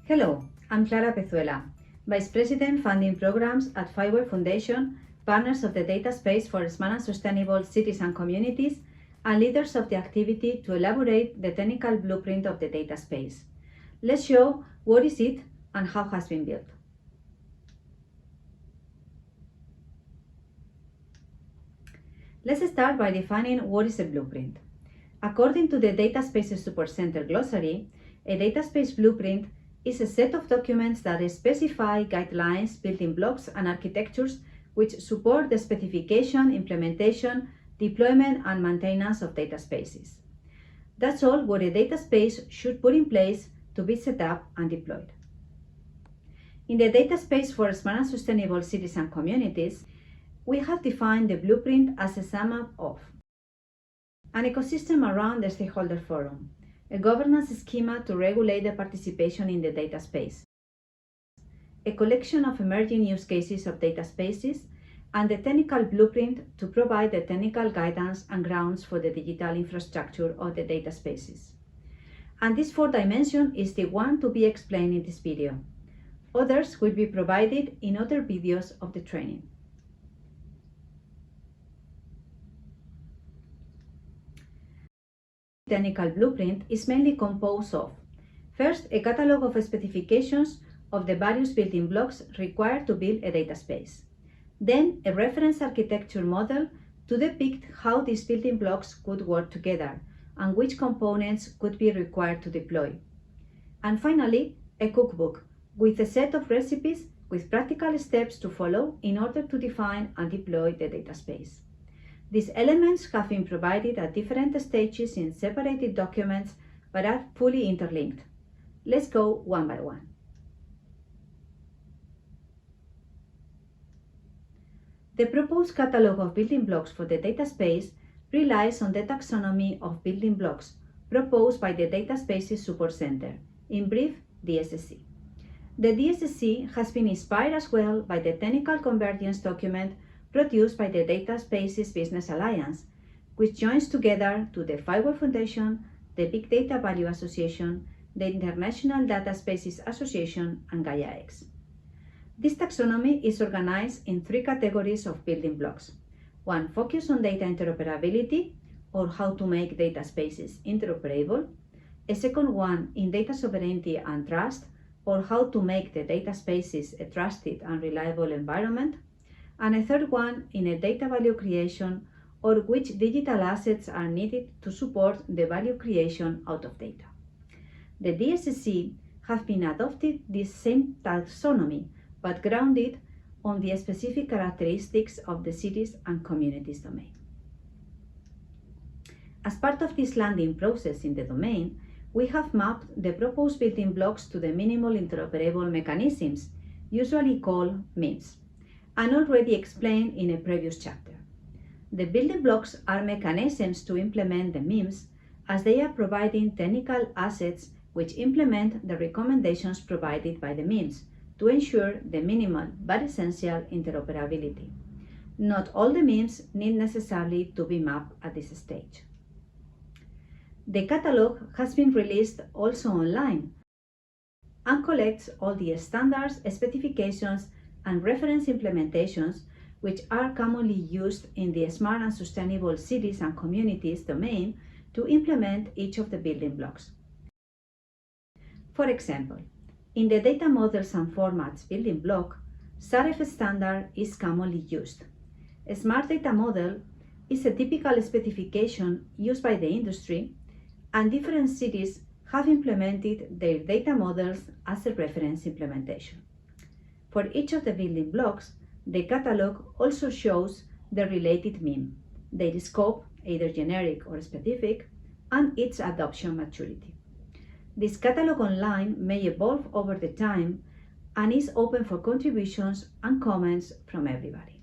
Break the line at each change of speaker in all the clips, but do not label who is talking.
Hello, I'm Clara Pezuela, Vice President Funding Programs at Fiverr Foundation, partners of the Data Space for Smart and Sustainable Cities and Communities, and leaders of the activity to elaborate the technical blueprint of the data space. Let's show what is it and how it has been built. Let's start by defining what is a blueprint. According to the Data Spaces Supercenter glossary, a data space blueprint is a set of documents that specify guidelines, building blocks, and architectures which support the specification, implementation, deployment, and maintenance of data spaces. That's all what a data space should put in place to be set up and deployed. In the data space for smart and sustainable cities and communities, we have defined the blueprint as a sum up of an ecosystem around the stakeholder forum, a governance schema to regulate the participation in the data space, a collection of emerging use cases of data spaces, and the technical blueprint to provide the technical guidance and grounds for the digital infrastructure of the data spaces. And this fourth dimension is the one to be explained in this video. Others will be provided in other videos of the training. Technical blueprint is mainly composed of, first, a catalog of specifications of the various building blocks required to build a data space. Then, a reference architecture model to depict how these building blocks could work together and which components could be required to deploy. And finally, a cookbook with a set of recipes with practical steps to follow in order to define and deploy the data space. These elements have been provided at different stages in separated documents but are fully interlinked. Let's go one by one. The proposed catalog of building blocks for the data space relies on the taxonomy of building blocks proposed by the Data Spaces Supercenter, in brief, DSSC. The DSSC has been inspired as well by the technical convergence document produced by the Data Spaces Business Alliance, which joins together to the Fiverr Foundation, the Big Data Value Association, the International Data Spaces Association, and GaiaX. This taxonomy is organized in three categories of building blocks. One focused on data interoperability, or how to make data spaces interoperable. A second one in data sovereignty and trust, or how to make the data spaces a trusted and reliable environment. And a third one in a data value creation, or which digital assets are needed to support the value creation out of data. The DSSC have been adopted this same taxonomy, but grounded on the specific characteristics of the cities and communities domain. As part of this landing process in the domain, we have mapped the proposed building blocks to the minimal interoperable mechanisms, usually called MIMs, and already explained in a previous chapter. The building blocks are mechanisms to implement the MIMs, as they are providing technical assets which implement the recommendations provided by the MIMs to ensure the minimal but essential interoperability. Not all the MIMs need necessarily to be mapped at this stage. The catalog has been released also online and collects all the standards, specifications, and reference implementations which are commonly used in the smart and sustainable cities and communities domain to implement each of the building blocks. For example, in the data models and formats building block, SAREF standard is commonly used. A smart data model is a typical specification used by the industry, and different cities have implemented their data models as a reference implementation. For each of the building blocks, the catalog also shows the related MIM, their scope, either generic or specific, and its adoption maturity. This catalog online may evolve over the time and is open for contributions and comments from everybody.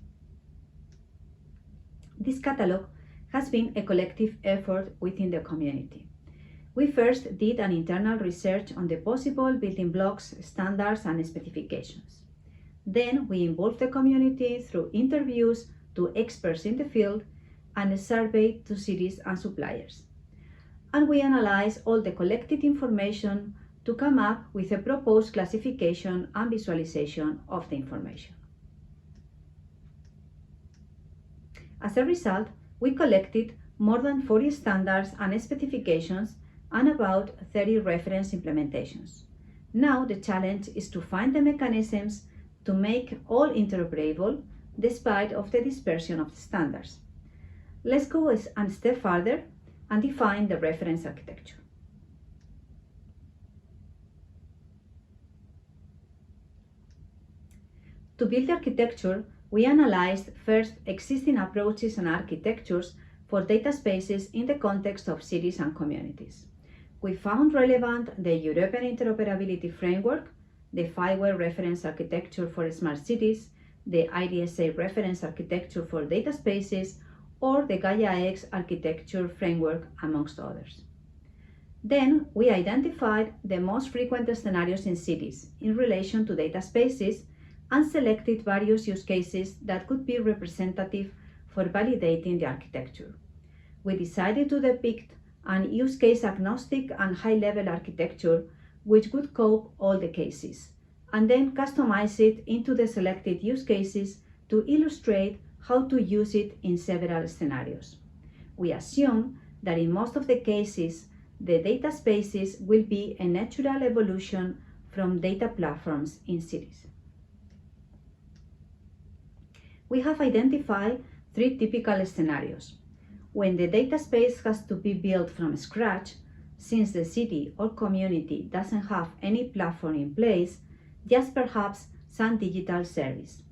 This catalog has been a collective effort within the community. We first did an internal research on the possible building blocks, standards, and specifications. Then we involved the community through interviews to experts in the field and a survey to cities and suppliers. And we analyzed all the collected information to come up with a proposed classification and visualization of the information. As a result, we collected more than 40 standards and specifications and about 30 reference implementations. Now the challenge is to find the mechanisms to make all interoperable despite of the dispersion of the standards. Let's go a step further and define the reference architecture. To build the architecture, we analyzed first existing approaches and architectures for data spaces in the context of cities and communities. We found relevant the European Interoperability Framework, the FIWARE Reference Architecture for Smart Cities, the IDSA Reference Architecture for Data Spaces, or the Gaia-X Architecture Framework, amongst others. Then we identified the most frequent scenarios in cities in relation to data spaces and selected various use cases that could be representative for validating the architecture. We decided to depict an use case agnostic and high-level architecture which would cope all the cases, and then customize it into the selected use cases to illustrate how to use it in several scenarios. We assume that in most of the cases, the data spaces will be a natural evolution from data platforms in cities. We have identified 3 typical scenarios. When the data space has to be built from scratch, since the city or community doesn't have any platform in place, just perhaps some digital service.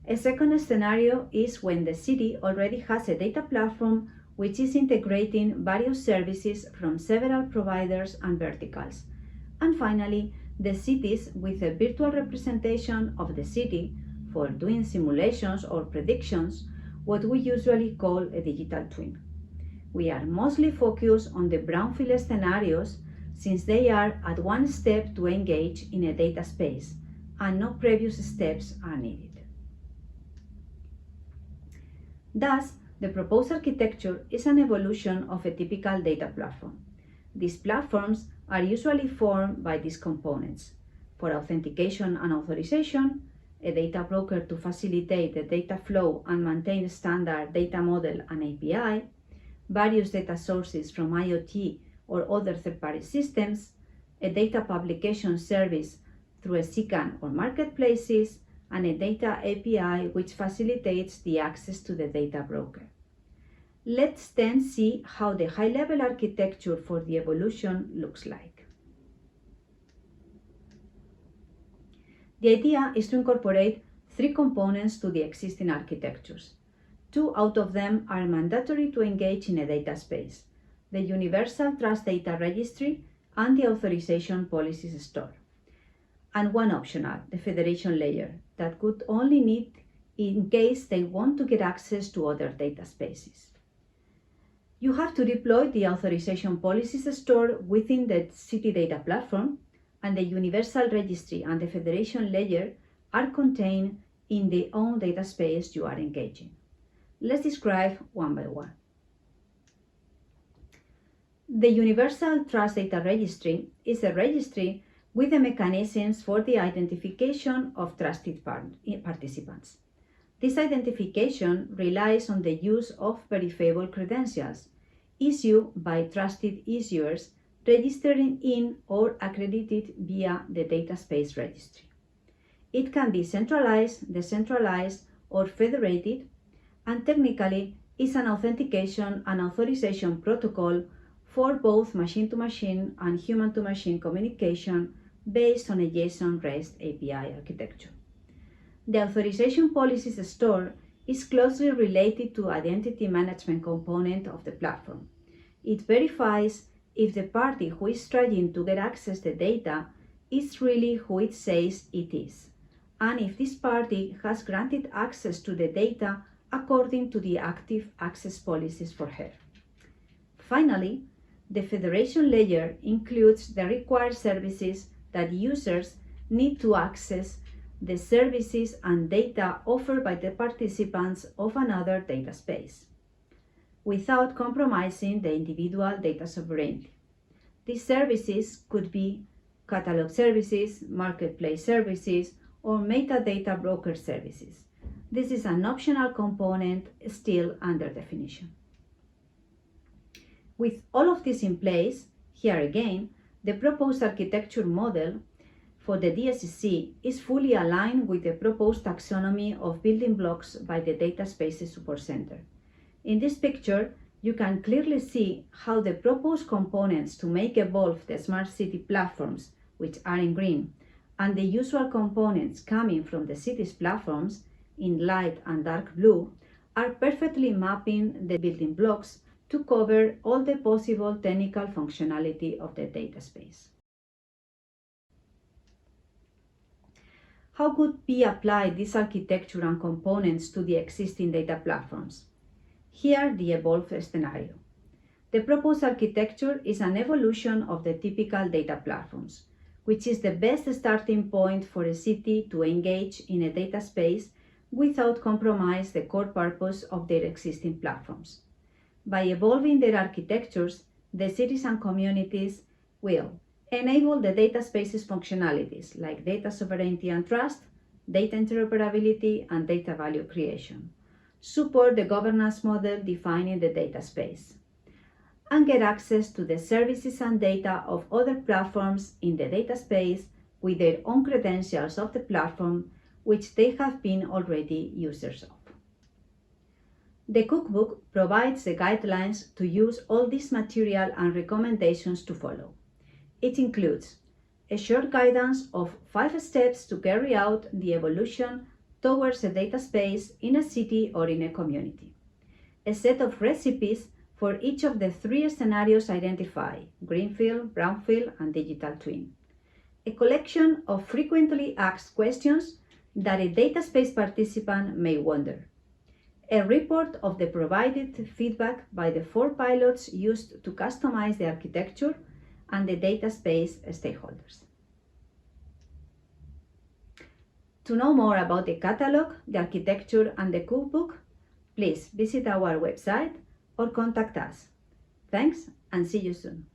A second scenario is when the city already has a data platform which is integrating various services from several providers and verticals. And finally, the cities with a virtual representation of the city for doing simulations or predictions, what we usually call a digital twin. We are mostly focused on the brownfield scenarios since they are at one step to engage in a data space and no previous steps are needed. Thus, the proposed architecture is an evolution of a typical data platform. These platforms are usually formed by these components: for authentication and authorization, a data broker to facilitate the data flow and maintain standard data model and API, various data sources from IoT or other third-party systems, a data publication service through a CCAN or marketplaces, and a data API which facilitates the access to the data broker. Let's then see how the high-level architecture for the evolution looks like. The idea is to incorporate 3 components to the existing architectures. 2 out of them are mandatory to engage in a data space: the Universal Trust Data Registry and the Authorization Policies Store. And 1 optional, the federation layer, that could only need in case they want to get access to other data spaces. You have to deploy the Authorization Policies Store within the city data platform, and the Universal Registry and the federation layer are contained in the own data space you are engaging. Let's describe one by one. The Universal Trust Data Registry is a registry with the mechanisms for the identification of trusted participants. This identification relies on the use of verifiable credentials issued by trusted issuers registering in or accredited via the data space registry. It can be centralized, decentralized, or federated, and technically is an authentication and authorization protocol for both machine-to-machine and human-to-machine communication based on a JSON REST API architecture. The Authorization Policies Store is closely related to the identity management component of the platform. It verifies if the party who is trying to get access to the data is really who it says it is, and if this party has granted access to the data according to the active access policies for her. Finally, the federation layer includes the required services that users need to access the services and data offered by the participants of another data space, without compromising the individual data sovereignty. These services could be catalog services, marketplace services, or metadata broker services. This is an optional component still under definition. With all of this in place, here again, the proposed architecture model for the DSCC is fully aligned with the proposed taxonomy of building blocks by the Data Spaces Support Center. In this picture, you can clearly see how the proposed components to make evolve the smart city platforms, which are in green, and the usual components coming from the city's platforms in light and dark blue are perfectly mapping the building blocks to cover all the possible technical functionality of the data space. How could we apply this architecture and components to the existing data platforms? Here, the evolved scenario. The proposed architecture is an evolution of the typical data platforms, which is the best starting point for a city to engage in a data space without compromise the core purpose of their existing platforms. By evolving their architectures, the cities and communities will enable the data spaces functionalities like data sovereignty and trust, data interoperability, and data value creation, support the governance model defining the data space, and get access to the services and data of other platforms in the data space with their own credentials of the platform, which they have been already users of. The cookbook provides the guidelines to use all this material and recommendations to follow. It includes a short guidance of 5 steps to carry out the evolution towards a data space in a city or in a community, a set of recipes for each of the 3 scenarios identified: greenfield, brownfield, and digital twin, a collection of frequently asked questions that a data space participant may wonder, a report of the provided feedback by the 4 pilots used to customize the architecture, and the data space stakeholders. To know more about the catalog, the architecture, and the cookbook, please visit our website or contact us. Thanks, and see you soon.